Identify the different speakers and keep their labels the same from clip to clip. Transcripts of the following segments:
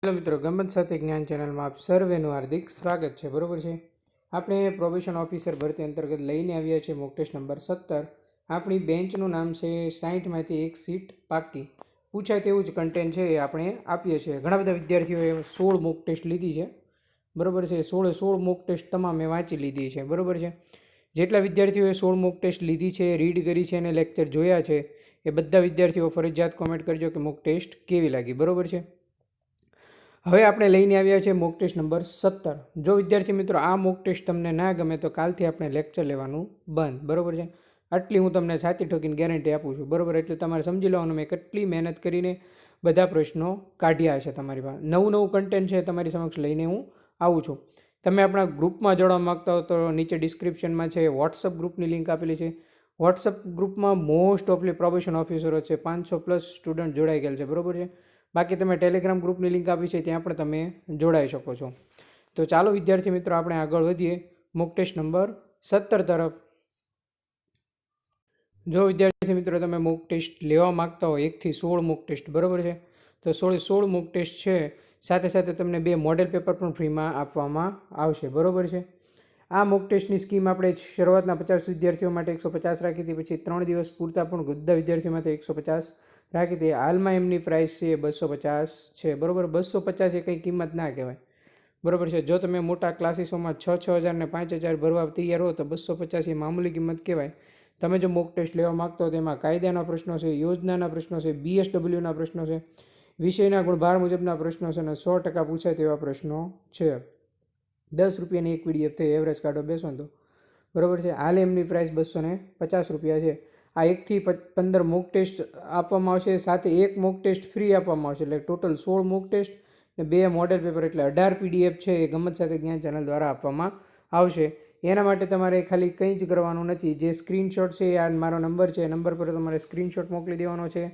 Speaker 1: Hello મિત્રો, ગમત સાથે જ્ઞાન ચેનલમાં આપ સર્વેનું હાર્દિક સ્વાગત છે. બરોબર છે. આપણે પ્રોબેશન ઓફિસર ભરતી અંતર્ગત લઈને આવ્યા છે મોક ટેસ્ટ નંબર 17. આપણી બેન્ચનું નામ છે 60માંથી 1 સીટ પાકી. પૂછાય તેવું જ કન્ટેન્ટ છે એ આપણે આપીએ છીએ. ઘણા બધા વિદ્યાર્થીઓએ 16 મોક ટેસ્ટ લીધી છે. બરોબર છે. 16 મોક ટેસ્ટ તમામે વાંચી લીધી છે. બરોબર છે. જેટલા વિદ્યાર્થીઓએ 16 મોક ટેસ્ટ લીધી છે, રીડ કરી છે અને લેક્ચર જોયા છે, એ બધા વિદ્યાર્થીઓ ફરજિયાત કોમેન્ટ કરજો કે મોક ટેસ્ટ કેવી લાગી. બરોબર છે. હવે આપણે લઈને આવ્યા છે મોક ટેસ્ટ નંબર 17. જો વિદ્યાર્થી મિત્રો આ મોક ટેસ્ટ તમને ના ગમે તો કાલથી આપણે લેક્ચર લેવાનું બંધ. બરોબર છે. આટલી હું તમને છાતી ઠોકીને ગેરંટી આપું છું. બરોબર. એટલે તમારે સમજી લેવાનું મેં કેટલી મહેનત કરીને બધા પ્રશ્નો કાઢ્યા છે તમારી પાસે. નવું કન્ટેન્ટ છે તમારી સમક્ષ લઈને હું આવું છું. તમે આપણા ગ્રુપમાં જોડવા માગતા હો તો નીચે ડિસ્ક્રિપ્શનમાં છે વોટ્સઅપ ગ્રુપની લિંક આપેલી છે. વોટ્સઅપ ગ્રુપમાં મોસ્ટ ઓફલી પ્રોબેશન ઓફિસરો છે, 500+ સ્ટુડન્ટ જોડાઈ ગયેલ છે. બરોબર છે. બાકી તમે ટેલિગ્રામ ગ્રુપની લિંક આપી છે, ત્યાં પણ તમે જોડાઈ શકો છો. તો ચાલો વિદ્યાર્થી મિત્રો આપણે આગળ વધીએ મોક ટેસ્ટ નંબર 17 તરફ. જો વિદ્યાર્થી મિત્રો તમે મોક ટેસ્ટ લેવા માગતા હો 1 થી 16 મોક ટેસ્ટ, બરાબર છે, તો 16 મોક ટેસ્ટ છે. સાથે સાથે તમને 2 મોડેલ પેપર પણ ફ્રીમાં આપવામાં આવશે. બરાબર છે. આ મોક ટેસ્ટની સ્કીમ આપણે શરૂઆતના 50 વિદ્યાર્થીઓ માટે 150 રાખી હતી, પછી 3 દિવસ પૂરતા પણ બધા વિદ્યાર્થીઓ માટે 150 રાખી હતી. હાલમાં એમની પ્રાઇસ છે 250 છે. બરાબર. 250 એ કંઈ કિંમત ના કહેવાય. બરાબર છે. જો તમે મોટા ક્લાસીસોમાં 6,000 ને 5,000 ભરવા તૈયાર હો તો 250 એ મામૂલી કિંમત કહેવાય. તમે જો મોક ટેસ્ટ લેવા માગતો હો તો એમાં કાયદાના પ્રશ્નો છે, યોજનાના પ્રશ્નો છે, BSWના પ્રશ્નો છે, વિષયના ગુણભાર મુજબના પ્રશ્નો છે અને 100% પૂછાય તેવા પ્રશ્નો છે. 10 રૂપિયાની એક PDF થઈ એવરેજ કાઢો બેસો તો. બરાબર છે. હાલ એમની પ્રાઇસ 250 રૂપિયા છે. આ 1 થી 15 મોક ટેસ્ટ આપવામાં આવશે, સાથે એક મોક ટેસ્ટ ફ્રી આપવામાં આવશે. એટલે ટોટલ 16 મોક ટેસ્ટ અને 2 મોડેલ પેપર, એટલે 18 PDF છે એ ગમત સાથે જ્ઞાન ચેનલ દ્વારા આપવામાં આવશે. એના માટે તમારે ખાલી કંઈ જ કરવાનું નથી. જે સ્ક્રીનશોટ છે, આ મારો નંબર છે, એ નંબર પર તમારે સ્ક્રીનશોટ મોકલી દેવાનો છે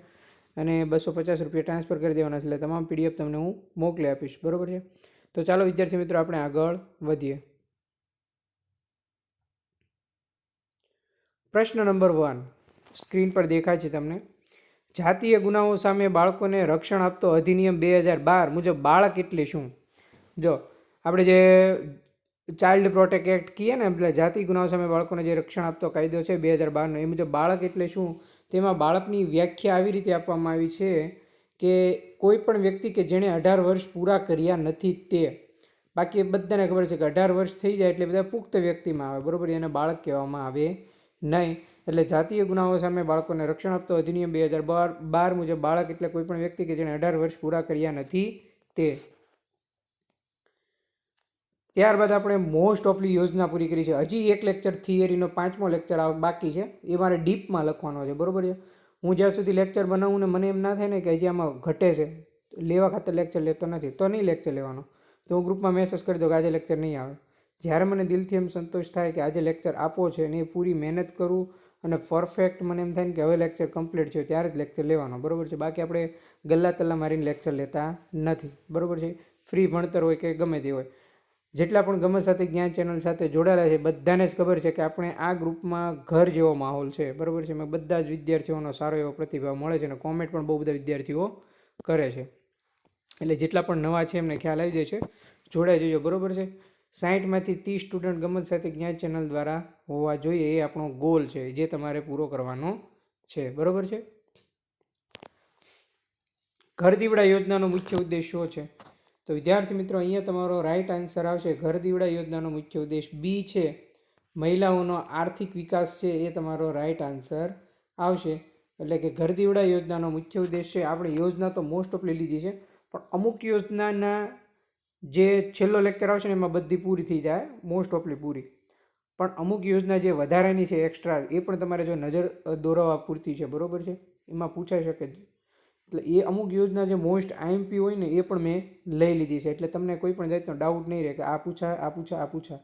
Speaker 1: અને 250 રૂપિયા ટ્રાન્સફર કરી દેવાના છે. એટલે તમામ PDF તમને હું મોકલી આપીશ. બરાબર છે. તો ચાલો વિદ્યાર્થી મિત્રો આપણે આગળ વધીએ. પ્રશ્ન નંબર 1 સ્ક્રીન પર દેખાય છે તમને. જાતીય ગુનાઓ સામે બાળકોને રક્ષણ આપતો અધિનિયમ 2012 મુજબ બાળક એટલે શું? જો આપણે જે ચાઇલ્ડ પ્રોટેક્ટ એક્ટ કહીએ ને, એટલે જાતીય ગુનાઓ સામે બાળકોને જે રક્ષણ આપતો કાયદો છે 2012નો, એ મુજબ બાળક એટલે શું, તેમાં બાળકની વ્યાખ્યા આવી રીતે આપવામાં આવી છે કે કોઈ પણ વ્યક્તિ કે જેણે 18 વર્ષ પૂરા કર્યા નથી તે. બાકી બધાને ખબર છે કે 18 વર્ષ થઈ જાય એટલે બધા પુખ્ત વ્યક્તિમાં આવે. બરાબર. એને બાળક કહેવામાં આવે નહીં. એટલે જાતીય ગુનાઓ સામે બાળકોને રક્ષણ આપતો અધિનિયમ 2012 મુજબ બાળક એટલે કોઈ પણ વ્યક્તિ કે જેણે 18 વર્ષ પૂરા કર્યા નથી તે. ત્યારબાદ આપણે મોસ્ટ ઓફલી યોજના પૂરી કરી છે. હજી એક લેક્ચર થિયરીનો 5મો લેક્ચર બાકી છે, એ મારે ડીપમાં લખવાનો છે. બરાબર છે. હું જ્યાં સુધી લેક્ચર બનાવું ને મને એમ ના થાય ને કે હજી આમાં ઘટે છે, લેવા ખાતર લેક્ચર લેતો નથી, તો નહીં લેક્ચર લેવાનો. તો હું ગ્રુપમાં મેસેજ કરી દઉં કે આજે લેક્ચર નહીં આવે. જ્યારે મને દિલથી એમ સંતોષ થાય કે આજે લેક્ચર આપવો છે અને એ પૂરી મહેનત કરું અને પરફેક્ટ મને એમ થાય ને કે હવે લેક્ચર કમ્પ્લીટ છે, ત્યારે જ લેક્ચર લેવાનો. બરાબર છે. બાકી આપણે ગલ્લા તલ્લા મારીને લેક્ચર લેતા નથી. બરાબર છે. ફ્રી ભણતર હોય કે ગમે તે હોય, જેટલા પણ ગમત સાથે જ્ઞાન ચેનલ સાથે જોડાયેલા છે બધાને જ ખબર છે કે આપણે આ ગ્રુપમાં ઘર જેવો માહોલ છે. બરાબર છે. એમાં બધા જ વિદ્યાર્થીઓનો સારો એવો પ્રતિભાવ મળે છે અને કોમેન્ટ પણ બહુ બધા વિદ્યાર્થીઓ કરે છે. એટલે જેટલા પણ નવા છે એમને ખ્યાલ આવી જાય છે, જોડાઈ જજો. બરાબર છે. 60માંથી 30 સ્ટુડન્ટ ગમત સાથે જ્ઞાન ચેનલ દ્વારા હોવા જોઈએ, એ આપણો ગોલ છે, જે તમારે પૂરો કરવાનો છે. બરાબર છે. ઘર દીવડા યોજનાનો મુખ્ય ઉદ્દેશ શું છે? તો વિદ્યાર્થી મિત્રો અહીંયા તમારો રાઈટ આન્સર આવશે ઘર દીવડા યોજનાનો મુખ્ય ઉદ્દેશ બી છે, મહિલાઓનો આર્થિક વિકાસ છે. એ તમારો રાઈટ આન્સર આવશે. એટલે કે ઘર દીવડા યોજનાનો મુખ્ય ઉદ્દેશ છે. આપણે યોજના તો મોસ્ટ ઓફલી લીધી છે, પણ અમુક યોજનાના જે છેલ્લો લેક્ચર આવશે ને એમાં બધી પૂરી થઈ જાય, મોસ્ટ ઓફલી પૂરી. પણ અમુક યોજના જે વધારાની છે એક્સ્ટ્રા, એ પણ તમારે જો નજર દોરાવવા પૂરતી છે. બરાબર છે. એમાં પૂછાઈ શકે. એટલે એ અમુક યોજના જે મોસ્ટ IMP હોય ને એ પણ મેં લઈ લીધી છે. એટલે તમને કોઈ પણ જાતનો ડાઉટ નહીં રહે કે આ પૂછા.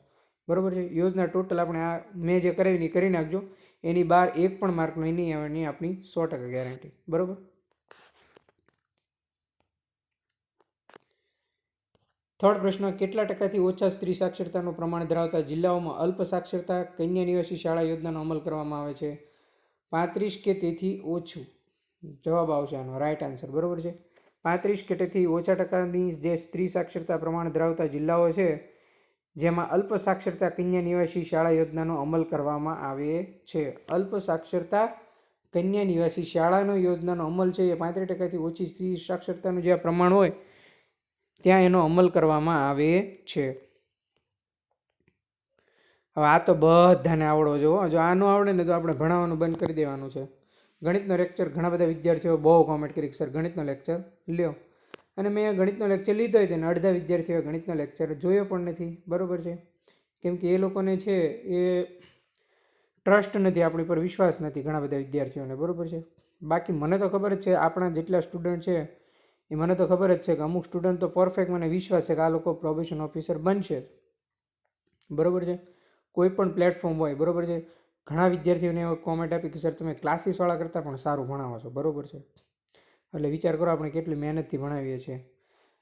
Speaker 1: બરાબર છે. યોજના ટોટલ આપણે આ મેં જે કરાવી કરી નાખજો. એની બહાર એક પણ માર્ક નહીં આવવાની આપણી 100% ગેરંટી. બરાબર. થર્ડ પ્રશ્ન, કેટલા ટકાથી ઓછા સ્ત્રી સાક્ષરતાનું પ્રમાણ ધરાવતા જિલ્લાઓમાં અલ્પ સાક્ષરતા કન્યા નિવાસી શાળા યોજનાનો અમલ કરવામાં આવે છે? 35 કે તેથી ઓછું જવાબ આવશે આનો રાઈટ આન્સર. બરાબર છે. 35 કે તેથી ઓછા ટકાની જે સ્ત્રી સાક્ષરતા પ્રમાણ ધરાવતા જિલ્લાઓ છે જેમાં અલ્પ સાક્ષરતા કન્યા નિવાસી શાળા યોજનાનો અમલ કરવામાં આવે છે. અલ્પ સાક્ષરતા કન્યા નિવાસી શાળાનો યોજનાનો અમલ છે એ 35% ઓછી સ્ત્રી સાક્ષરતાનું જે પ્રમાણ હોય ત્યાં એનો અમલ કરવામાં આવે છે. હવે આ તો બધાને આવડવો જોઈએ. જો આ ન આવડે ને તો આપણે ભણાવવાનું બંધ કરી દેવાનું છે. ગણિતનો લેક્ચર ઘણા બધા વિદ્યાર્થીઓ બહુ કોમેન્ટ કરી કે સર ગણિતનો લેક્ચર લ્યો, અને મેં ગણિતનો લેક્ચર લીધો હોય તેને અડધા વિદ્યાર્થીઓએ ગણિતનો લેક્ચર જોયો પણ નથી. બરાબર છે, કેમ કે એ લોકોને છે એ ટ્રસ્ટ નથી, આપણી પર વિશ્વાસ નથી ઘણા બધા વિદ્યાર્થીઓને. બરાબર છે. બાકી મને તો ખબર જ છે, આપણા જેટલા સ્ટુડન્ટ છે એ મને તો ખબર જ છે કે અમુક સ્ટુડન્ટ તો પરફેક્ટ મને વિશ્વાસ છે કે આ લોકો પ્રોબેશન ઓફિસર બનશે. બરાબર છે, કોઈ પણ પ્લેટફોર્મ હોય. બરાબર છે, ઘણા વિદ્યાર્થીઓને એવો કોમેન્ટ આપી કે સર તમે ક્લાસીસવાળા કરતાં પણ સારું ભણાવો છો. બરાબર છે, એટલે વિચાર કરો આપણે કેટલી મહેનતથી ભણાવીએ છીએ.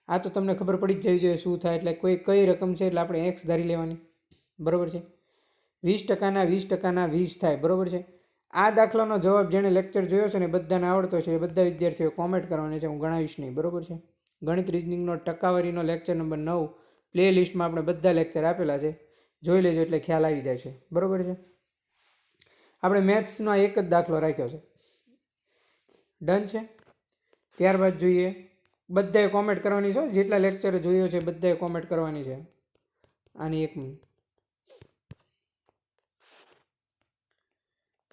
Speaker 1: આ તો તમને ખબર પડી જ જવી જોઈએ શું થાય. એટલે કોઈ કઈ રકમ છે એટલે આપણે એક્સ ધારી લેવાની. બરાબર છે, 20%ના 20%ના 20 થાય. બરાબર છે. આ દાખલાનો જવાબ જેણે લેક્ચર જોયો છે ને બધાને આવડતો છે એ બધા વિદ્યાર્થીઓ કોમેન્ટ કરવાની છે, હું ગણાવીશ નહીં. બરાબર છે. ગણિત રીઝનિંગનો ટકાવારીનો લેક્ચર નંબર 9 પ્લે લિસ્ટમાં આપણે બધા લેક્ચર આપેલા છે, જોઈ લેજો એટલે ખ્યાલ આવી જાય છે. બરાબર છે. આપણે મેથ્સનો એક જ દાખલો રાખ્યો છે. ડન છે. ત્યારબાદ જોઈએ, બધાએ કોમેન્ટ કરવાની છે. જેટલા લેક્ચર જોયો છે બધાએ કોમેન્ટ કરવાની છે. આની 1 મિનિટ.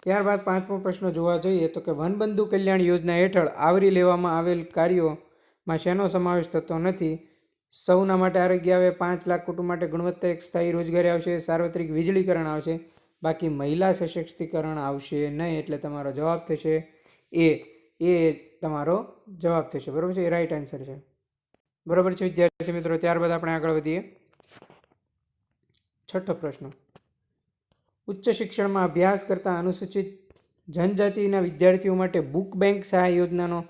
Speaker 1: ત્યારબાદ 5મો પ્રશ્ન જોવા જોઈએ તો કે વનબંધુ કલ્યાણ યોજના હેઠળ આવરી લેવામાં આવેલ કાર્યોમાં શેનો સમાવેશ થતો નથી? સૌના માટે આરોગ્ય આવે, 5 લાખ કુટુંબ માટે ગુણવત્તા એક સ્થાયી રોજગારી આવશે, સાર્વત્રિક વીજળીકરણ આવશે, બાકી મહિલા સશક્તિકરણ આવશે નહીં. એટલે તમારો જવાબ થશે એ તમારો જવાબ થશે. બરાબર છે, એ રાઈટ આન્સર છે. બરાબર છે વિદ્યાર્થી મિત્રો. ત્યારબાદ આપણે આગળ વધીએ. 6થો પ્રશ્ન, ઉચ્ચ શિક્ષણમાં અભ્યાસ કરતા અનુસૂચિત જનજાતિના વિદ્યાર્થીઓ માટે બુક બેંક સહાય યોજનાનો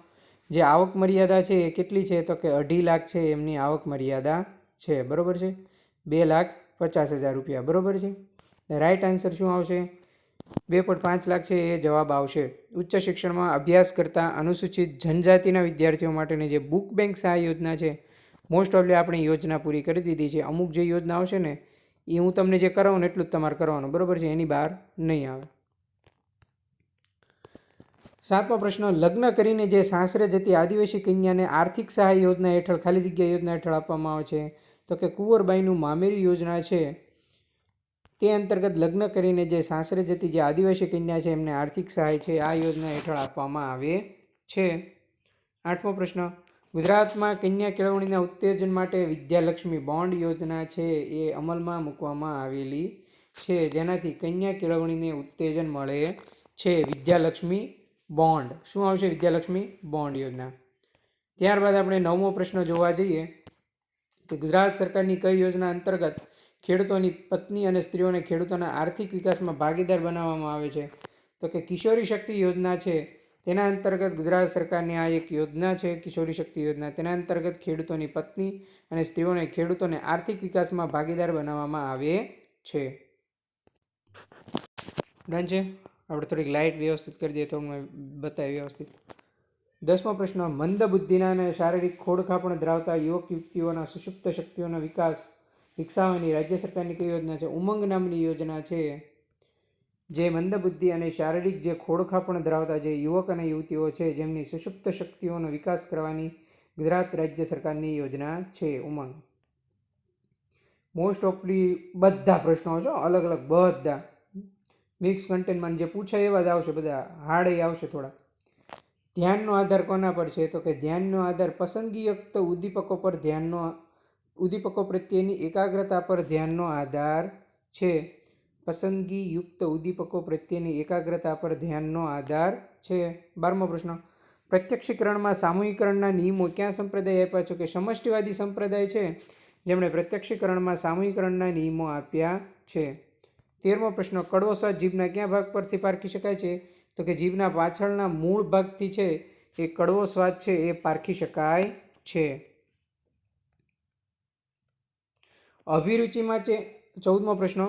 Speaker 1: જે આવક મર્યાદા છે એ કેટલી છે? તો કે 2.5 લાખ છે એમની આવક મર્યાદા છે. બરાબર છે, 2,50,000 રૂપિયા. બરાબર છે, રાઈટ આન્સર શું આવશે? 2.5 લાખ છે એ જવાબ આવશે. ઉચ્ચ શિક્ષણમાં અભ્યાસ કરતા અનુસૂચિત જનજાતિના વિદ્યાર્થીઓ માટેની જે બુક બેંક સહાય યોજના છે, મોસ્ટ ઓફલી આપણી યોજના પૂરી કરી દીધી છે. અમુક જે યોજના આવશે ને એ હું તમને જે કરાવું ને એટલું જ તમારે કરવાનું. બરાબર છે, એની બહાર નહીં આવે. 7મો પ્રશ્ન, લગ્ન કરીને જે સાસરે જતી આદિવાસી કન્યાને આર્થિક સહાય યોજના હેઠળ ખાલી જગ્યા યોજના હેઠળ આપવામાં આવે છે? તો કે કુંવરબાઈનું મામેરી યોજના છે તે અંતર્ગત લગ્ન કરીને જે સાસરે જતી જે આદિવાસી કન્યા છે એમને આર્થિક સહાય છે આ યોજના હેઠળ આપવામાં આવે છે. 8મો પ્રશ્ન, ગુજરાતમાં કન્યા કેળવણીના ઉત્તેજન માટે વિદ્યાલક્ષ્મી બોન્ડ યોજના છે એ અમલમાં મૂકવામાં આવેલી છે, જેનાથી કન્યા કેળવણીને ઉત્તેજન મળે છે. વિદ્યાલક્ષ્મી બોન્ડ. શું આવશે? વિદ્યાલક્ષ્મી બોન્ડ યોજના. ત્યારબાદ આપણે 9મો પ્રશ્ન જોવા જઈએ કે ગુજરાત સરકારની કઈ યોજના અંતર્ગત ખેડૂતોની પત્ની અને સ્ત્રીઓને ખેડૂતોના આર્થિક વિકાસમાં ભાગીદાર બનાવવામાં આવે છે? તો કે કિશોરી શક્તિ યોજના છે તેના અંતર્ગત ગુજરાત સરકારની આ એક યોજના છે, કિશોરી શક્તિ યોજના. તેના અંતર્ગત ખેડૂતોની પત્ની અને સ્ત્રીઓને ખેડૂતોને આર્થિક વિકાસમાં ભાગીદાર બનાવવામાં આવે છે. ડન છે. આપણે થોડીક લાઇટ વ્યવસ્થિત કરી દઈએ તો અમને બતાવીએ વ્યવસ્થિત. 10મો પ્રશ્ન, મંદ બુદ્ધિના અને શારીરિક ખોડખાપણ ધરાવતા યુવક યુવતીઓના સુષુપ્ત શક્તિઓનો વિકસાવવાની રાજ્ય સરકારની કઈ યોજના છે? ઉમંગ નામની યોજના છે જે મંદ બુદ્ધિ અને શારીરિક જે ખોડખાપણ ધરાવતા જે યુવક અને યુવતીઓ છે જેમની સુષુપ્ત શક્તિઓનો વિકાસ કરવાની ગુજરાત રાજ્ય સરકારની યોજના છે ઉમંગ. મોસ્ટ ઓફલી બધા પ્રશ્નો છો અલગ અલગ બધા મિક્સ કન્ટેન્ટમાં જે પૂછાય એવા જ આવશે, બધા હાર્ડ આવશે થોડા. ધ્યાનનો આધાર કોના પર છે? તો કે ધ્યાનનો આધાર પસંદગીયુક્ત ઉદ્દીપકો પ્રત્યેની એકાગ્રતા પર ધ્યાનનો આધાર છે. પસંદગીયુક્ત ઉદ્દીપકો પ્રત્યેની એકાગ્રતા પર ધ્યાનનો આધાર છે. 12મો પ્રશ્ન, પ્રત્યક્ષીકરણમાં સામૂહિકરણના નિયમો કયા સંપ્રદાય આપ્યા છે? કે સમષ્ટિવાદી સંપ્રદાય છે જેમણે પ્રત્યક્ષીકરણમાં સામૂહિકરણના નિયમો આપ્યા છે. 13મો પ્રશ્ન, કડવો સ્વાદ જીભના કયા ભાગ પરથી પારખી શકાય છે? તો કે જીભના પાછળના મૂળ ભાગથી છે એ કડવો સ્વાદ છે એ પારખી શકાય છે. અભિરુચિ માટે 14મો પ્રશ્ન,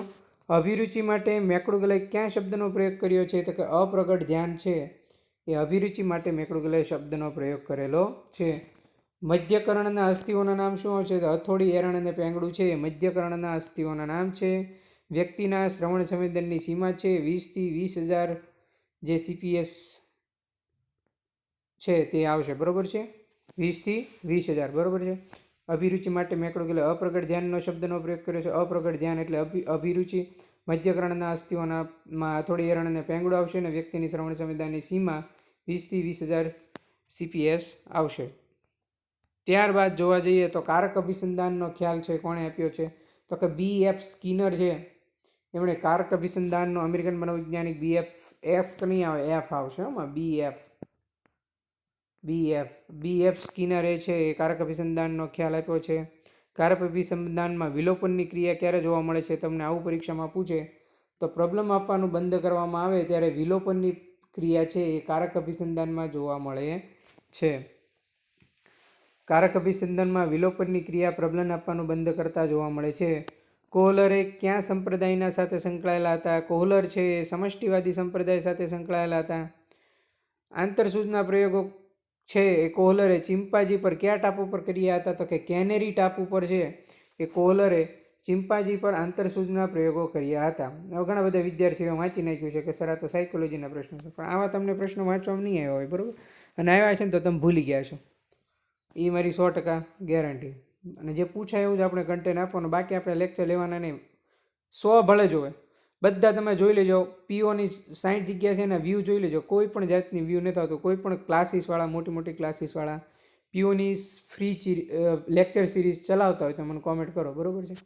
Speaker 1: અભિરુચિ માટે મેકડુગલે કયા શબ્દનો પ્રયોગ કર્યો છે? તો કે અપ્રગટ ધ્યાન છે એ અભિરુચિ માટે મેકડુગલે શબ્દનો પ્રયોગ કરેલો છે. મધ્યકર્ણના અસ્થિઓના નામ શું આવશે? તો હથોડી, એરણ અને પેંગડું છે એ મધ્યકર્ણના અસ્થિઓના નામ છે. વ્યક્તિના શ્રવણ સંવેદનની સીમા છે 20 થી 20,000 જે CPS છે તે આવશે. બરોબર છે, 20 થી 20,000. બરોબર છે. અભિરુચિ માટે મેં કહ્યું કે અપ્રગટ ધ્યાનનો શબ્દનો પ્રયોગ કર્યો છે. અપ્રગટ ધ્યાન એટલે અભિરુચિ. મધ્યકર્ણના અસ્થિઓનામાં હથોડી, એરણ અને પેંગડું આવશે અને વ્યક્તિની શ્રવણ સંવેદનની સીમા 20 થી 20,000 CPS આવશે. ત્યારબાદ જોવા જઈએ તો કારક અભિસંધાનનો ખ્યાલ છે કોણે આપ્યો છે? તો કે BF સ્કિનર છે એમણે કારક અભિસંધાનનો, અમેરિકન મનોવૈજ્ઞાનિક BF નહીં આવે, F આવશે આમાં, BF સ્કિનરે છે એ કારક અભિસંધાનનો ખ્યાલ આપ્યો છે. કારક અભિસંધાનમાં વિલોપનની ક્રિયા ક્યારે જોવા મળે છે? તમને આવું પરીક્ષામાં પૂછે તો પ્રોબ્લેમ આપવાનું બંધ કરવામાં આવે ત્યારે વિલોપનની ક્રિયા છે એ કારક અભિસંધાનમાં જોવા મળે છે. કારક અભિસંધાનમાં વિલોપનની ક્રિયા પ્રબલન આપવાનું બંધ કરતા જોવા મળે છે. કોહલર કયા સંપ્રદાયના સાથે સંકળાયેલા હતા? કોહલર છે એ સમષ્ટિવાદી સંપ્રદાય સાથે સંકળાયેલા હતા. આંતરસૂઝના પ્રયોગો છે એ કોહલરે ચિમ્પાન્જી પર કયા ટાપુ પર કર્યા હતા? તો કે કેનેરી ટાપુ પર છે એ કોહલરે ચિમ્પાન્જી પર આંતરસૂઝના પ્રયોગો કર્યા હતા. હવે ઘણા બધા વિદ્યાર્થીઓ વાંચી નાખ્યું છે કે સર આ તો સાયકોલોજીના પ્રશ્નો છે, પણ આવા તમને પ્રશ્નો વાંચવામાં નહીં આવ્યા હોય, બરાબર, અને આવ્યા છે ને તો તમે ભૂલી ગયા છો, એ મારી 100% ગેરંટી. અને જે પૂછાય એવું જ આપણે કન્ટેન્ટ આપવાનું, બાકી આપણે લેક્ચર લેવાના નહીં. 100 ભલે જોવે, બધા તમે જોઈ લેજો. પીઓની 60 જગ્યા છે એના વ્યૂ જોઈ લેજો. કોઈ પણ જાતની વ્યૂ નથી આવતું. કોઈ પણ ક્લાસીસવાળા, મોટી મોટી ક્લાસીસવાળા પીઓની ફ્રી લેક્ચર સિરીઝ ચલાવતા હોય તો મને કોમેન્ટ કરો. બરાબર છે,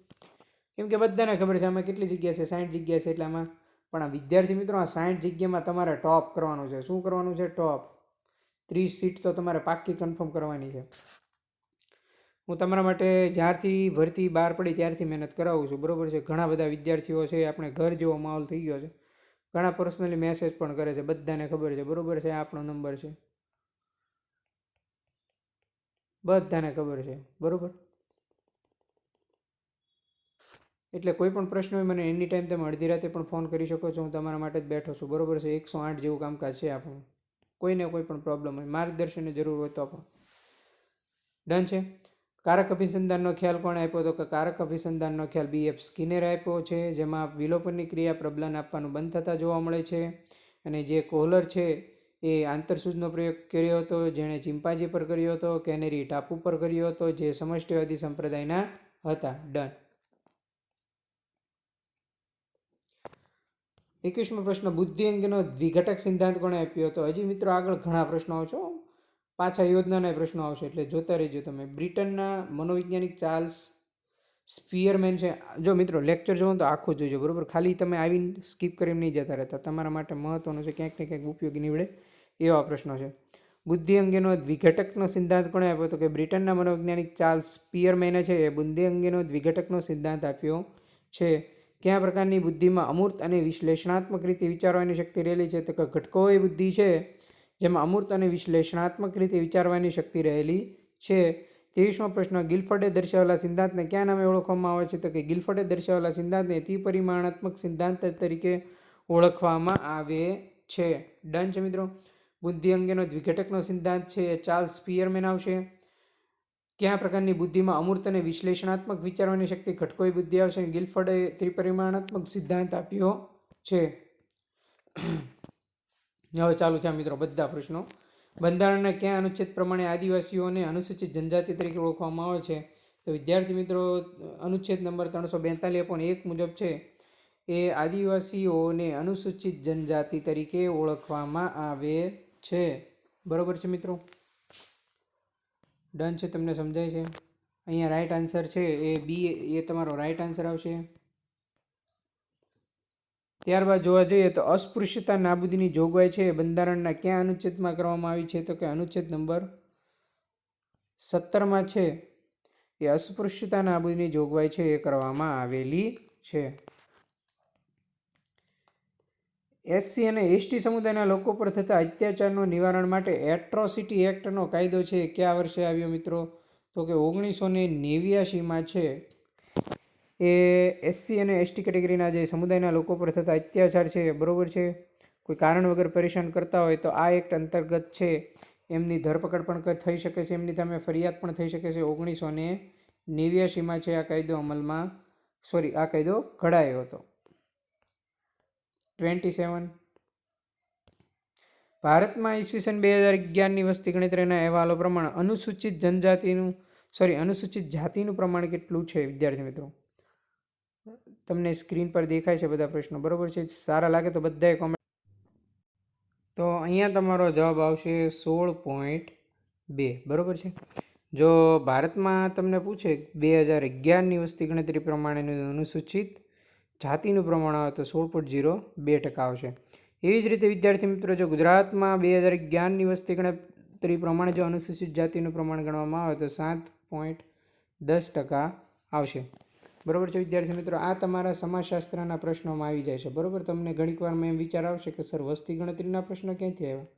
Speaker 1: કેમ કે બધાને ખબર છે આમાં કેટલી જગ્યા છે, 60 જગ્યા છે એટલે આમાં. પણ આ વિદ્યાર્થી મિત્રો, આ 60 જગ્યામાં તમારે ટોપ કરવાનું છે. શું કરવાનું છે? ટોપ. 30 સીટ તો તમારે પાક્કી કન્ફર્મ કરવાની છે. હું તમારા માટે જ્યારથી ભરતી બહાર પડી ત્યારથી મહેનત કરાવું છું. બરાબર છે. ઘણા બધા વિદ્યાર્થીઓ છે, આપણે ઘર જેવો માહોલ થઈ ગયો છે. ઘણા પર્સનલી મેસેજ પણ કરે છે, બધાને ખબર છે. બરાબર છે, આપણો નંબર છે, બધાને ખબર છે. બરાબર, એટલે કોઈ પણ પ્રશ્ન હોય મને એની ટાઈમ તમે અડધી રાતે પણ ફોન કરી શકો છો. હું તમારા માટે જ બેઠો છું. બરાબર છે. 108 જેવું કામકાજ છે આપણું. કોઈને કોઈ પણ પ્રોબ્લેમ હોય, માર્ગદર્શનની જરૂર હોય તો પણ. ડન છે. કારક અભિસંધાનનો ખ્યાલ કોણે આપ્યો? તો કે કારક અભિસંધાનનો ખ્યાલ BF સ્કિનરે આપ્યો છે, જેમાં વિલોપનની ક્રિયા પ્રબલન આપવાનું બંધ થતાં જોવા મળે છે. અને જે કોહલર છે એ આંતરસૂઝનો પ્રયોગ કર્યો હતો, જેણે ચિમ્પાન્જી પર કર્યો હતો, કેનેરી ટાપુ પર કર્યો હતો, જે સમષ્ટિવાદી સંપ્રદાયના હતા. ડન. 21મો પ્રશ્ન, બુદ્ધિ અંગેનો દ્વિઘટક સિદ્ધાંત કોણે આપ્યો હતો? હજી મિત્રો આગળ ઘણા પ્રશ્નો આવશે, પાછા યોજનાના પ્રશ્નો આવશે, એટલે જોતા રહેજો તમે. બ્રિટનના મનોવૈજ્ઞાનિક ચાર્લ્સ સ્પિયરમેન છે. જો મિત્રો લેક્ચર જોવો તો આખું જોઈજો. બરાબર, ખાલી તમે આવીને સ્કીપ કરીને નહીં જતા રહેતા. તમારા માટે મહત્વનું છે, ક્યાંક ને ક્યાંક ઉપયોગી નીવડે એવા પ્રશ્નો છે. બુદ્ધિ અંગેનો દ્વિઘટકનો સિદ્ધાંત કોણે આપ્યો? તો કે બ્રિટનના મનોવૈજ્ઞાનિક ચાર્લ્સ સ્પિયરમેને છે એ બુદ્ધિ અંગેનો દ્વિઘટકનો સિદ્ધાંત આપ્યો છે. કયા પ્રકારની બુદ્ધિમાં અમૂર્ત અને વિશ્લેષણાત્મક રીતે વિચારવાની શક્તિ રહેલી છે? તો કે ઘટકો એ બુદ્ધિ છે જેમાં અમૂર્ત અને વિશ્લેષણાત્મક રીતે વિચારવાની શક્તિ રહેલી છે. 23મો પ્રશ્ન, ગિલફર્ડે દર્શાવેલા સિદ્ધાંતને કયા નામે ઓળખવામાં આવે છે? તો કે ગિલફર્ડે દર્શાવેલા સિદ્ધાંતને ત્રિપરિમાણાત્મક સિદ્ધાંત તરીકે ઓળખવામાં આવે છે. ડન છે મિત્રો. બુદ્ધિ અંગેનો દ્વિઘટકનો સિદ્ધાંત છે એ ચાર્લ્સ સ્પિયરમેન આવશે. કયા પ્રકારની બુદ્ધિમાં અમૂર્ત અને વિશ્લેષણાત્મક વિચારવાની શક્તિ? ઘટકોઈ બુદ્ધિ આવશે. ગિલફર્ડે ત્રિપરિમાણાત્મક સિદ્ધાંત આપ્યો છે. હવે ચાલુ થયા મિત્રો બધા પ્રશ્નો. બંધારણના કયા અનુચ્છેદ પ્રમાણે આદિવાસીઓને અનુસૂચિત જનજાતિ તરીકે ઓળખવામાં આવે છે? તો વિદ્યાર્થી મિત્રો, અનુચ્છેદ નંબર 342(1) મુજબ છે એ આદિવાસીઓને અનુસૂચિત જનજાતિ તરીકે ઓળખવામાં આવે છે. બરાબર છે મિત્રો, ડન છે, તમને સમજાય છે? અહીંયા રાઈટ આન્સર છે એ બી, એ તમારો રાઈટ આન્સર આવશે. ત્યારબાદ જોવા જઈએ તો અસ્પૃશ્યતા નાબૂદીની જોગવાઈ છે બંધારણના કયા અનુચ્છેદમાં કરવામાં આવી છે? તો કે અનુચ્છેદ નંબર 17 છે એ અસ્પૃશ્યતા નાબૂદીની જોગવાઈ છે એ કરવામાં આવેલી છે. SC અને ST સમુદાયના લોકો પર થતા અત્યાચારનો નિવારણ માટે એટ્રોસિટી એક્ટનો કાયદો છે એ કયા વર્ષે આવ્યો મિત્રો? તો કે 1989માં છે. એ SC અને ST કેટેગરીના જે સમુદાયના લોકો પર થતા અત્યાચાર છે, બરાબર છે, કોઈ કારણ વગર પરેશાન કરતા હોય તો આ એક્ટ અંતર્ગત છે એમની ધરપકડ પણ થઈ શકે છે, એમની સામે ફરિયાદ પણ થઈ શકે છે. 1989માં છે આ કાયદો અમલમાં આ કાયદો ઘડાયો હતો. 27 ભારતમાં ઈસવીસન 2011ની વસ્તી ગણતરીના અહેવાલો પ્રમાણે અનુસૂચિત જાતિનું પ્રમાણ કેટલું છે? વિદ્યાર્થી મિત્રો, તમને સ્ક્રીન પર દેખાય છે બધા પ્રશ્નો, બરોબર છે? સારા લાગે તો બધાએ કોમેન્ટ. તો અહીંયા તમારો જવાબ આવશે 16.2, બરોબર છે. જો ભારતમાં તમને પૂછે 2011ની વસ્તી ગણતરી પ્રમાણેનું અનુસૂચિત જાતિનું પ્રમાણ આવે તો 16.02% આવશે. એવી જ રીતે વિદ્યાર્થી મિત્રો, જો ગુજરાતમાં 2011ની વસ્તી ગણતરી પ્રમાણે જો અનુસૂચિત જાતિનું પ્રમાણ ગણવામાં આવે તો 7.10% આવશે, બરોબર છે વિદ્યાર્થી મિત્રો. આ તમારા સમાજશાસ્ત્રના પ્રશ્નોમાં આવી જાય છે, બરોબર. તમને ઘણીક વારમાં એમ વિચાર આવશે કે સર વસ્તી ગણતરીના પ્રશ્નો ક્યાંથી આવ્યા,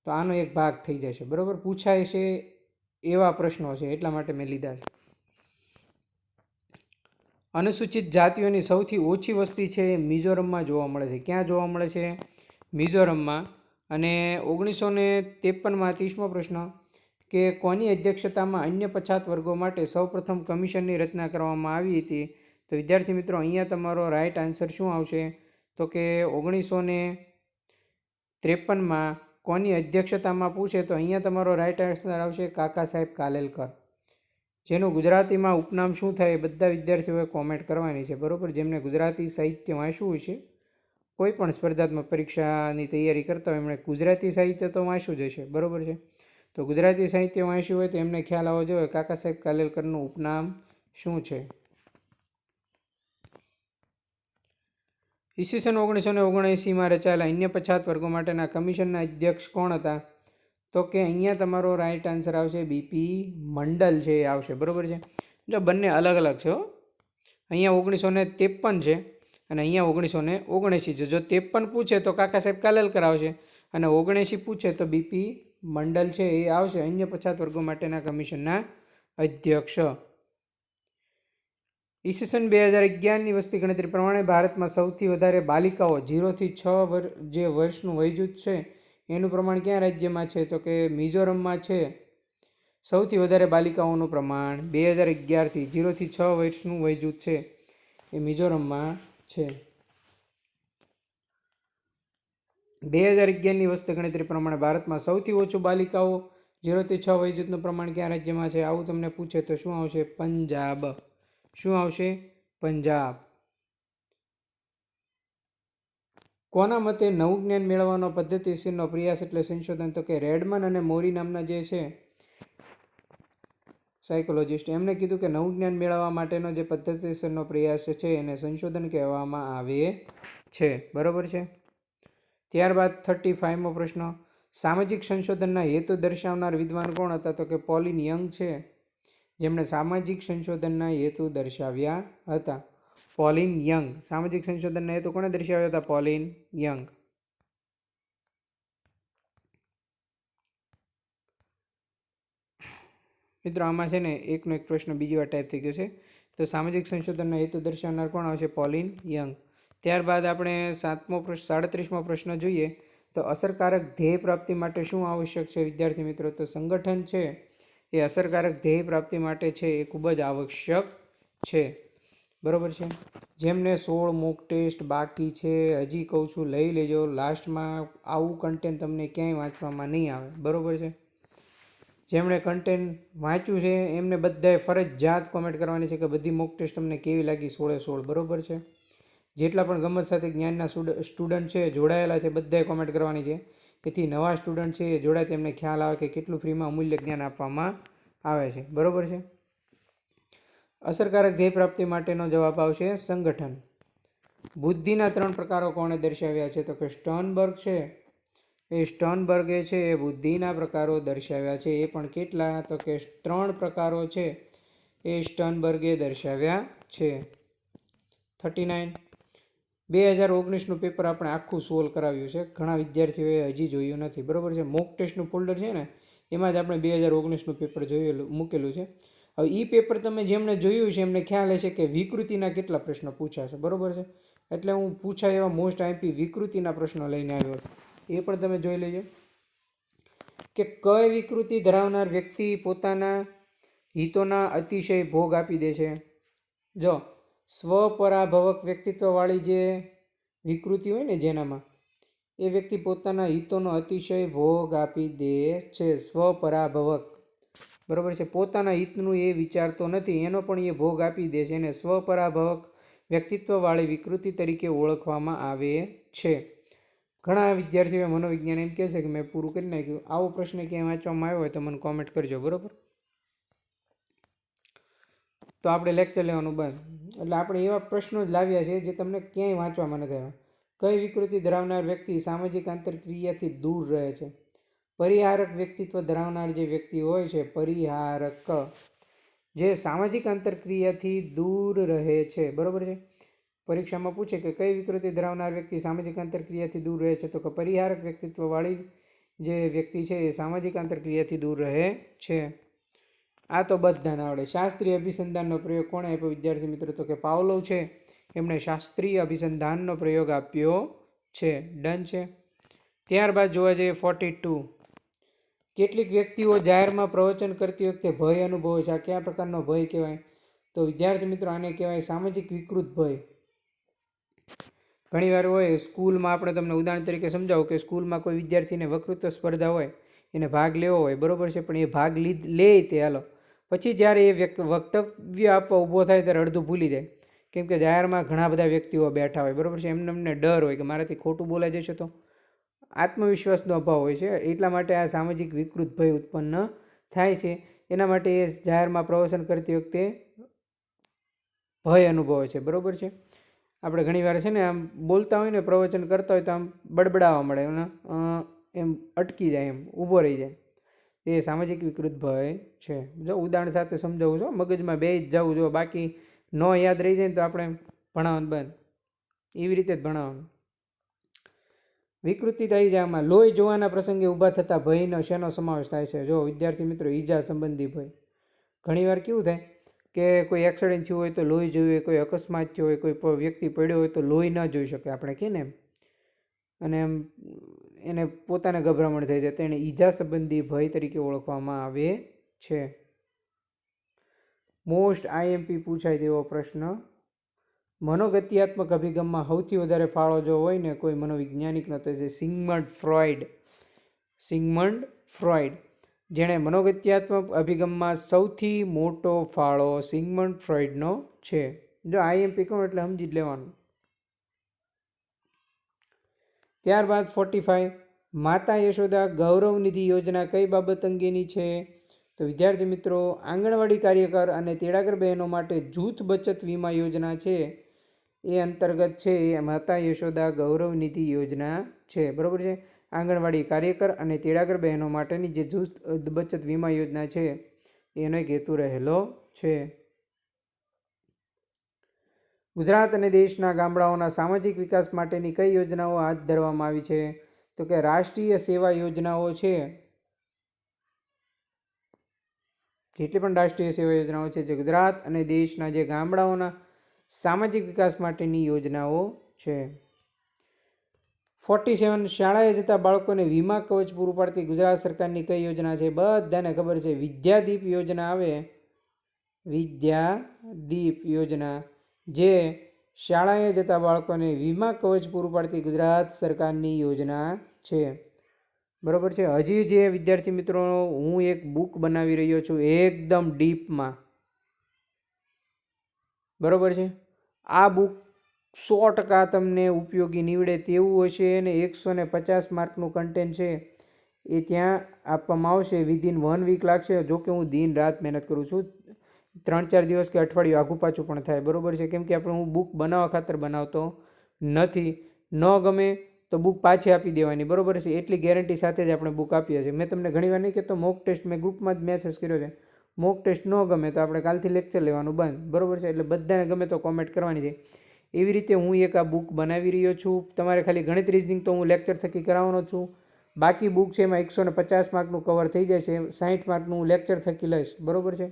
Speaker 1: તો આનો એક ભાગ થઈ જશે, બરોબર. પૂછાય છે એવા પ્રશ્નો છે એટલા માટે મેં લીધા છે. અનુસૂચિત જાતિઓની સૌથી ઓછી વસ્તી છે એ મિઝોરમમાં જોવા મળે છે. ક્યાં જોવા મળે છે? મિઝોરમમાં. અને 1953માં 30મો પ્રશ્ન કે કોની અધ્યક્ષતામાં અન્ય પછાત વર્ગો માટે સૌપ્રથમ કમિશનની રચના કરવામાં આવી હતી? તો વિદ્યાર્થી મિત્રો, અહીંયા તમારો રાઈટ આન્સર શું આવશે? તો કે 1953માં કોની અધ્યક્ષતામાં પૂછે તો અહીંયા તમારો રાઈટ આન્સર આવશે કાકા સાહેબ કાલેલકર. જેનું ગુજરાતીમાં ઉપનામ શું થાય એ બધા વિદ્યાર્થીઓએ કોમેન્ટ કરવાની છે, બરોબર. જેમને ગુજરાતી સાહિત્ય વાંચવું હશે, કોઈ પણ સ્પર્ધાત્મક પરીક્ષાની તૈયારી કરતા હોય એમણે ગુજરાતી સાહિત્ય તો વાંચવું જ હશે, બરોબર છે. તો ગુજરાતી સાહિત્ય વાંચ્યું હોય તો એમને ખ્યાલ આવવો જોઈએ કાકા સાહેબ કાલેલકરનું ઉપનામ શું છે. ઈસવીસન 1979માં રચાયેલા અન્ય પછાત વર્ગો માટેના કમિશનના અધ્યક્ષ કોણ હતા? તો કે અહીંયા તમારો રાઈટ આન્સર આવશે બીપી મંડલ છે એ આવશે, બરોબર છે. જો બંને અલગ અલગ છે. અહીંયા 1953 છે અને અહીંયા 1979 છે. જો 53 પૂછે તો કાકા સાહેબ કાલેલકર આવશે અને 79 પૂછે તો બીપી મંડલ છે એ આવશે, અન્ય પછાત વર્ગો માટેના કમિશનના અધ્યક્ષ. ઈસવીસન 2011ની વસ્તી ગણતરી પ્રમાણે ભારતમાં સૌથી વધારે બાલિકાઓ 0થી 6 જે વર્ષનું વયજૂથ છે એનું પ્રમાણ કયા રાજ્યમાં છે? તો કે મિઝોરમમાં છે સૌથી વધારે બાલિકાઓનું પ્રમાણ. 2011થી 0થી 6 વર્ષનું વયજૂથ છે એ મિઝોરમમાં છે. 2011ની વસ્તી ગણતરી પ્રમાણે ભારતમાં સૌથી ઓછું બાલિકાઓ 0થી 6 વયજૂથનું પ્રમાણ કયા રાજ્યમાં છે? આવું તમને પૂછે તો શું આવશે? પંજાબ. શું આવશે? પંજાબ. કોના મતે નવું જ્ઞાન મેળવવાનો પદ્ધતિસરનો પ્રયાસ એટલે સંશોધન? તો કે રેડમન અને મોરી નામના જે છે સાયકોલોજિસ્ટ, એમણે કીધું કે નવું જ્ઞાન મેળવવા માટેનો જે પદ્ધતિસરનો પ્રયાસ છે એને સંશોધન કહેવામાં આવે છે, બરોબર છે. ત્યારબાદ 35મો પ્રશ્ન, સામાજિક સંશોધનના હેતુ દર્શાવનાર વિદ્વાન કોણ હતા? તો કે પોલિન યંગ છે જેમણે સામાજિક સંશોધનના હેતુ દર્શાવ્યા હતા. પોલિન યંગ. સામાજિક સંશોધનના હેતુ કોણે દર્શાવ્યા હતા? પોલિન યંગ. મિત્રો આમાં છે ને એકનો એક પ્રશ્ન બીજી વાર ટાઈપ થઈ ગયો છે. તો સામાજિક સંશોધનના હેતુ દર્શાવનાર કોણ આવશે? પોલિન યંગ. ત્યારબાદ આપણે 37મો પ્રશ્ન જોઈએ તો અસરકારક ધ્યેય પ્રાપ્તિ માટે શું આવશ્યક છે? વિદ્યાર્થી મિત્રો, તો સંગઠન છે એ અસરકારક ધ્યેય પ્રાપ્તિ માટે છે એ ખૂબ જ આવશ્યક છે, બરોબર છે. જેમને 16 મોક ટેસ્ટ બાકી છે, હજી કહું છું લઈ લેજો. લાસ્ટમાં આવું કન્ટેન્ટ તમને ક્યાંય વાંચવામાં નહીં આવે, બરોબર છે. જેમણે કન્ટેન્ટ વાંચ્યું છે એમને બધાએ ફરજિયાત કોમેન્ટ કરવાની છે કે બધી મોક ટેસ્ટ તમને કેવી લાગી 16/16, બરોબર છે. જેટલા પણ ગમત સાથે જ્ઞાનના સ્ટુડન્ટ છે જોડાયેલા છે બધાએ કોમેન્ટ કરવાની છે, તેથી નવા સ્ટુડન્ટ છે એ જોડાય તેમને ખ્યાલ આવે કે કેટલું ફ્રીમાં અમૂલ્ય જ્ઞાન આપવામાં આવે છે, બરોબર છે. અસરકારક ધ્યેય પ્રાપ્તિ માટેનો જવાબ આવશે સંગઠન. બુદ્ધિના 3 પ્રકારો કોણે દર્શાવ્યા છે? તો કે સ્ટર્નબર્ગ છે એ સ્ટર્નબર્ગે છે એ બુદ્ધિના પ્રકારો દર્શાવ્યા છે. એ પણ કેટલા? તો કે 3 પ્રકારો છે એ સ્ટર્નબર્ગે દર્શાવ્યા છે. 39 2019નું પેપર આપણે આખું સોલ્વ કરાવ્યું છે. ઘણા વિદ્યાર્થીઓએ હજી જોયું નથી, બરોબર છે. મોક ટેસ્ટનું ફોલ્ડર છે ને એમાં જ આપણે 2019નું પેપર મૂકેલું છે. હવે એ પેપર તમે જેમણે જોયું છે એમને ખ્યાલ હશે કે વિકૃતિના કેટલા પ્રશ્નો પૂછાશે, બરોબર છે. એટલે હું પૂછાય એવા મોસ્ટ આઈપી વિકૃતિના પ્રશ્નો લઈને આવ્યો છું, એ પણ તમે જોઈ લેજો કે કઈ વિકૃતિ ધરાવનાર વ્યક્તિ પોતાના હિતોના અતિશય ભોગ આપી દે છે? જો સ્વપરાભવક વ્યક્તિત્વવાળી જે વિકૃતિ હોય ને જેનામાં, એ વ્યક્તિ પોતાના હિતોનો અતિશય ભોગ આપી દે છે. સ્વપરાભવક, બરાબર છે. પોતાના હિતનું એ વિચારતો નથી, એનો પણ એ ભોગ આપી દે છે. એને સ્વપરાભવક વ્યક્તિત્વવાળી વિકૃતિ તરીકે ઓળખવામાં આવે છે. ઘણા વિદ્યાર્થીઓ મનોવિજ્ઞાન એમ કહે છે કે મેં પૂરું કરી નાખ્યું. આવો પ્રશ્ન ક્યાંય વાંચવામાં આવ્યો હોય તો મને કોમેન્ટ કરજો, બરાબર. તો આપણે લેક્ચર લેવાનું બંધ. એટલે આપણે એવા પ્રશ્નો જ લાવ્યા છે જે તમને ક્યાંય વાંચવામાં નથી આવ્યા. કઈ વિકૃતિ ધરાવનાર વ્યક્તિ સામાજિક આંતરક્રિયાથી દૂર રહે છે? પરિહારક વ્યક્તિત્વ ધરાવનાર જે વ્યક્તિ હોય છે, પરિહારક, જે સામાજિક આંતરક્રિયાથી દૂર રહે છે, બરાબર છે. પરીક્ષામાં પૂછે કે કઈ વિકૃતિ ધરાવનાર વ્યક્તિ સામાજિક આંતરક્રિયાથી દૂર રહે છે, તો કે પરિહારક વ્યક્તિત્વવાળી જે વ્યક્તિ છે એ સામાજિક આંતરક્રિયાથી દૂર રહે છે. આ તો બધાને આવડે. શાસ્ત્રીય અભિસંધાનનો પ્રયોગ કોણે આપ્યો વિદ્યાર્થી મિત્રો? તો કે પાવલોવ છે, એમણે શાસ્ત્રીય અભિસંધાનનો પ્રયોગ આપ્યો છે. ડન છે. ત્યારબાદ જોવા જઈએ 42. કેટલીક વ્યક્તિઓ જાહેરમાં પ્રવચન કરતી વખતે ભય અનુભવે છે. આ કયા પ્રકારનો ભય કહેવાય? તો વિદ્યાર્થી મિત્રો આને કહેવાય સામાજિક વિકૃત ભય. ઘણીવાર હોય સ્કૂલમાં, આપણે તમને ઉદાહરણ તરીકે સમજાવો કે સ્કૂલમાં કોઈ વિદ્યાર્થીને વક્તૃત્વ સ્પર્ધા હોય, એને ભાગ લેવો હોય, બરાબર છે. પણ એ ભાગ લે તે હાલો, પછી જ્યારે એ વક્તવ્ય આપવા ઊભો થાય ત્યારે અડધું ભૂલી જાય, કેમ કે જાહેરમાં ઘણા બધા વ્યક્તિઓ બેઠા હોય, બરાબર છે. એમને ડર હોય કે મારાથી ખોટું બોલાઈ જશે તો. આત્મવિશ્વાસનો અભાવ હોય છે, એટલા માટે આ સામાજિક વિકૃત ભય ઉત્પન્ન થાય છે. એના માટે એ જાહેરમાં પ્રવચન કરતી વખતે ભય અનુભવે છે, બરાબર છે. આપણે ઘણીવાર છે ને આમ બોલતા હોય ને, પ્રવચન કરતા હોય તો આમ બડબડાવા મળે, એમ અટકી જાય, એમ ઊભો રહી જાય. એ સામાજિક વિકૃત ભય છે. જો ઉદાહરણ સાથે સમજાવું છું, મગજમાં બે જ જવું જો, બાકી ન યાદ રહી જાય ને તો આપણે ભણાવવાનું બંધ. એવી રીતે જ ભણાવવાનું. વિકૃતિ થઈ જાય આમાં. લોહી જોવાના પ્રસંગે ઊભા થતા ભયનો શેનો સમાવેશ થાય છે? જો વિદ્યાર્થી મિત્રો, ઈજા સંબંધી ભય. ઘણીવાર કેવું થાય કે કોઈ એક્સિડન્ટ થયું હોય તો લોહી જોયું હોય, કોઈ અકસ્માત થયો હોય, કોઈ વ્યક્તિ પડ્યો હોય તો લોહી ન જોઈ શકે, આપણે કહે ને એમ, અને એમ એને પોતાને ગભરામણ થઈ જાય, તો એને ઈજા સંબંધી ભય તરીકે ઓળખવામાં આવે છે. મોસ્ટ આઈએમપી પૂછાય તેવો પ્રશ્ન. મનોગત્યાત્મક અભિગમમાં સૌથી વધારે ફાળો જો હોય ને કોઈ મનોવૈજ્ઞાનિકનો, તો છે સિગ્મન્ડ ફ્રોઇડ. સિગ્મન્ડ ફ્રોઇડ, જેણે મનોગત્યાત્મક અભિગમમાં સૌથી મોટો ફાળો સિગ્મન્ડ ફ્રોઇડનો છે. જો આઈએમપી કહું એટલે સમજી જ લેવાનું. ત્યારબાદ 45. માતા યશોદા ગૌરવનિધિ યોજના કઈ બાબત અંગેની છે? તો વિદ્યાર્થી મિત્રો, આંગણવાડી કાર્યકર અને તેડાગર બહેનો માટે જૂથ બચત વીમા યોજના છે, એ અંતર્ગત છે એ માતા યશોદા ગૌરવનિધિ યોજના છે, બરાબર છે. આંગણવાડી કાર્યકર અને તેડાગર બહેનો માટેની જે જૂથ બચત વીમા યોજના છે એનો એક હેતુ રહેલો છે. ગુજરાત અને દેશના ગામડાઓના સામાજિક વિકાસ માટેની કઈ યોજનાઓ હાથ ધરવામાં આવી છે? તો કે રાષ્ટ્રીય સેવા યોજનાઓ છે. જેટલી પણ રાષ્ટ્રીય સેવા યોજનાઓ છે, જે ગુજરાત અને દેશના જે ગામડાઓના સામાજિક વિકાસ માટેની યોજનાઓ છે. 47. શાળાએ જતા બાળકોને વીમા કવચ પૂરું પાડતી ગુજરાત સરકારની કઈ યોજના છે? બધાને ખબર છે, વિદ્યાદીપ યોજના આવે. વિદ્યાદીપ યોજના, જે શાળાએ જતા બાળકોને વીમા કવચ પૂરું પાડતી ગુજરાત સરકારની યોજના છે, બરાબર છે. હજી જે વિદ્યાર્થી મિત્રો, હું એક બુક બનાવી રહ્યો છું એકદમ ડીપમાં, બરાબર છે. આ બુક 100% તમને ઉપયોગી નીવડે તેવું હશે, અને 150 માર્કનું કન્ટેન્ટ છે એ ત્યાં આપવામાં આવશે. વિધિન 1 વીક લાગશે. જોકે હું દિન રાત મહેનત કરું છું, 3-4 દિવસ કે અઠવાડિયું આઘું પાછું પણ થાય, બરાબર છે. કેમ કે હું બુક બનાવવા ખાતર બનાવતો નથી. ન ગમે તો બુક પાછી આપી દેવાની, બરાબર છે. એટલી ગેરંટી સાથે જ આપણે બુક આપીએ છીએ. મેં તમને ઘણીવાર નહીં કહેતો, મોક ટેસ્ટ મેં ગ્રુપમાં જ મેસેજ કર્યો છે. મોક ટેસ્ટ ન ગમે તો આપણે કાલથી લેક્ચર લેવાનું બંધ, બરાબર છે. એટલે બધાને ગમે તો કોમેન્ટ કરવાની છે. એવી રીતે હું એક આ બુક બનાવી રહ્યો છું. તમારે ખાલી ગણિત રીઝનિંગ તો હું લેક્ચર થકી કરાવવાનો છું. બાકી બુક છે એમાં 150 માર્કનું કવર થઈ જાય છે. 60 માર્કનું હું લેક્ચર થકી લઈશ, બરાબર છે.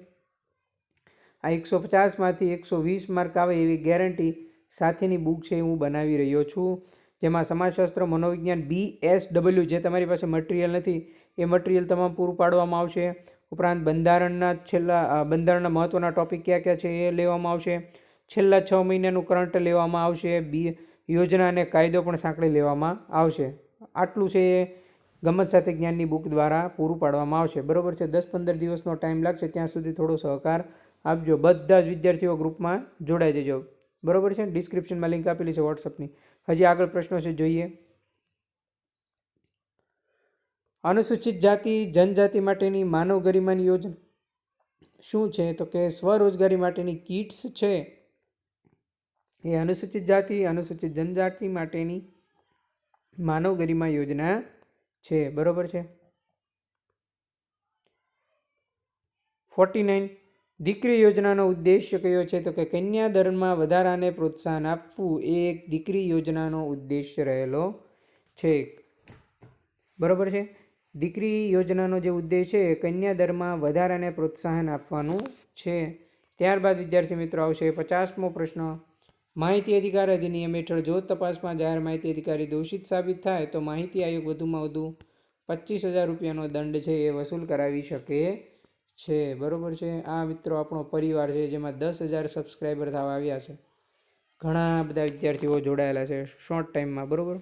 Speaker 1: આ 150માંથી 120 માર્ક આવે એવી ગેરંટી સાથેની બુક છે હું બનાવી રહ્યો છું, જેમાં સમાજશાસ્ત્ર, મનોવિજ્ઞાન, BSW, જે તમારી પાસે મટીરિયલ નથી એ મટીરિયલ તમામ પૂરું પાડવામાં આવશે. ઉપરાંત બંધારણના મહત્ત્વના ટૉપિક કયા કયા છે એ લેવામાં આવશે. છેલ્લા 6 મહિનાનું કરંટ લેવામાં આવશે. યોજના અને કાયદો પણ સાંકળી લેવામાં આવશે. આટલું છે એ ગમત સાથે જ્ઞાનની બુક દ્વારા પૂરું પાડવામાં આવશે. બરાબર છે. 10-15 દિવસનો ટાઈમ લાગશે, ત્યાં સુધી થોડો સહકાર આપજો. બધા જ વિદ્યાર્થીઓ ગ્રુપમાં જોડાઈ જજો. બરાબર છે. ડિસ્ક્રિપ્શનમાં લિંક આપેલી છે વોટ્સઅપની. હજી આગળ પ્રશ્નો છે, જોઈએ. અનુસૂચિત જાતિ જનજાતિ માટેની માનવ ગરિમાની યોજના શું છે? તો કે સ્વરોજગારી માટેની કિટ્સ છે એ અનુસૂચિત જાતિ અનુસૂચિત જનજાતિ માટેની માનવ ગરિમા યોજના છે. બરાબર છે. 49 દીકરી યોજનાનો ઉદ્દેશ્ય કયો છે? તો કે કન્યા દરમાં વધારાને પ્રોત્સાહન આપવું એ એક દીકરી યોજનાનો ઉદ્દેશ્ય રહેલો છે. બરાબર છે. દીકરી યોજનાનો જે ઉદ્દેશ છે એ કન્યા દરમાં વધારાને પ્રોત્સાહન આપવાનું છે. ત્યારબાદ વિદ્યાર્થી મિત્રો આવશે 50મો પ્રશ્ન. માહિતી અધિકાર અધિનિયમ હેઠળ જો તપાસમાં જાહેર માહિતી અધિકારી દોષિત સાબિત થાય તો માહિતી આયોગ વધુમાં વધુ 25,000 રૂપિયાનો દંડ છે એ વસૂલ કરાવી શકે છે. બરાબર છે. આ મિત્રો આપણો પરિવાર છે જેમાં 10,000 સબસ્ક્રાઈબર થવા આવ્યા છે. ઘણા બધા વિદ્યાર્થીઓ જોડાયેલા છે શોર્ટ ટાઈમમાં. બરાબર.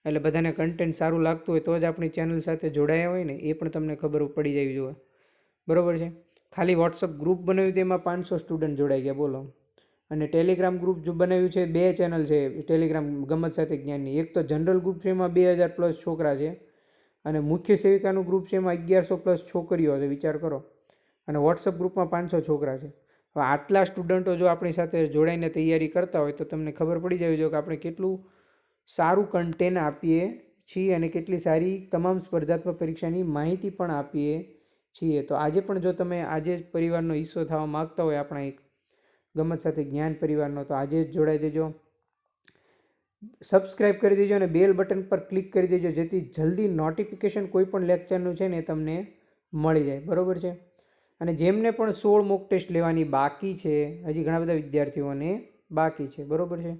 Speaker 1: એટલે બધાને કન્ટેન્ટ સારું લાગતું હોય તો જ આપણી ચેનલ સાથે જોડાયા હોય ને એ પણ તમને ખબર પડી જવી જોઈએ. બરાબર છે. ખાલી વોટ્સઅપ ગ્રુપ બનાવ્યું તેમાં 500 સ્ટુડન્ટ જોડાઈ ગયા, બોલો. અને ટેલિગ્રામ ગ્રુપ જો બનાવ્યું છે, 2 ચેનલ છે ટેલિગ્રામ ગમત સાથે જ્ઞાનની. એક તો જનરલ ગ્રુપ છે, એમાં 2,000+ છોકરા છે. અને મુખ્ય સેવિકાનું ગ્રુપ છે, એમાં 1100+ છોકરીઓ છે. વિચાર કરો. અને વોટ્સઅપ ગ્રુપમાં 500 છોકરા છે. હવે આટલા સ્ટુડન્ટો જો આપણી સાથે જોડાઈને તૈયારી કરતા હોય તો તમને ખબર પડી જવી જોઈએ કે આપણે કેટલું સારું કન્ટેન્ટ આપીએ છીએ અને કેટલી સારી તમામ સ્પર્ધાત્મક પરીક્ષાની માહિતી પણ આપીએ છીએ. તો આજે પણ જો તમે આજે જ પરિવારનો હિસ્સો થવા માગતા હોય આપણા એક ગમત સાથે જ્ઞાન પરિવારનો, તો આજે જ જોડાઈ દેજો. સબસ્ક્રાઈબ કરી દેજો અને બેલ બટન પર ક્લિક કરી દેજો, જેથી જલ્દી નોટિફિકેશન કોઈ પણ લેક્ચરનું છે ને એ તમને મળી જાય. બરાબર છે. અને જેમને પણ 16 મોક ટેસ્ટ લેવાની બાકી છે, હજી ઘણા બધા વિદ્યાર્થીઓને બાકી છે. બરાબર છે.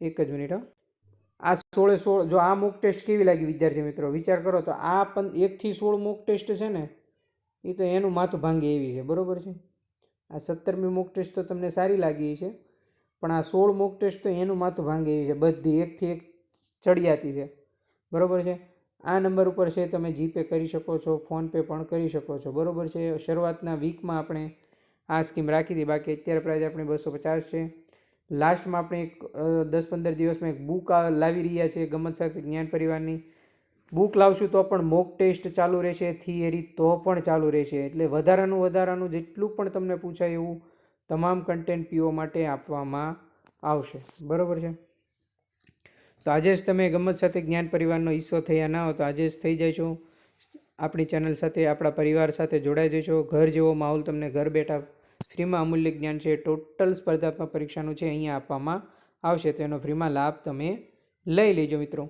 Speaker 1: એક જ મિનિટ. આ 16 જો આ મોક ટેસ્ટ કેવી લાગી વિદ્યાર્થી મિત્રો વિચાર કરો તો આ 1 થી 16 મોક ટેસ્ટ છે ને એ તો એનું માથું ભાંગે એવી છે. બરાબર છે. આ 17મી મોક ટેસ્ટ તો તમને સારી લાગી છે, પણ આ 16 મોક ટેસ્ટ તો એનું માથું ભાંગે એવી છે. બધી 1 થી 1 ચડિયાતી છે. બરાબર છે. આ નંબર ઉપર છે, તમે જીપે કરી શકો છો, ફોનપે પણ કરી શકો છો. બરાબર છે. શરૂઆતના વીકમાં આપણે આ સ્કીમ રાખી હતી, બાકી અત્યારે પ્રાઇસ આપણે 250 છે. લાસ્ટમાં આપણે એક 10-15 દિવસમાં એક બુક લાવી રહ્યા છીએ ગમત સાથે જ્ઞાન પરિવારની. બુક લાવશું તો પણ મોક ટેસ્ટ ચાલુ રહેશે, થિયરી તો પણ ચાલુ રહેશે. એટલે વધારાનું જેટલું પણ તમને પૂછાય એવું તમામ કન્ટેન્ટ પીઓ માટે આપવામાં આવશે. બરાબર છે. તો આજે જ તમે ગમત સાથે જ્ઞાન પરિવારનો હિસ્સો થયા ના હો તો આજે જ થઈ જશો. આપણી ચેનલ સાથે આપણા પરિવાર સાથે જોડાઈ જશો. ઘર જેવો માહોલ તમને ઘર બેઠા ફ્રીમાં અમૂલ્ય જ્ઞાન છે, ટોટલ સ્પર્ધાત્મક પરીક્ષાનું છે, અહીંયા આપવામાં આવશે. તો એનો ફ્રીમાં લાભ તમે લઈ લેજો મિત્રો.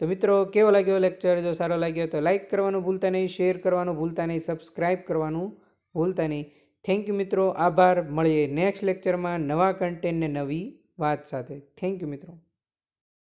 Speaker 1: તો મિત્રો કેવો લાગ્યો લેક્ચર? જો સારો લાગ્યો તો લાઇક કરવાનું ભૂલતા નહીં, શેર કરવાનું ભૂલતા નહીં, સબસ્ક્રાઈબ કરવાનું ભૂલતા નહીં. થેન્ક યુ મિત્રો. આભાર. મળીએ નેક્સ્ટ લેક્ચરમાં નવા કન્ટેન્ટ ને નવી વાત સાથે. થેન્ક યુ મિત્રો.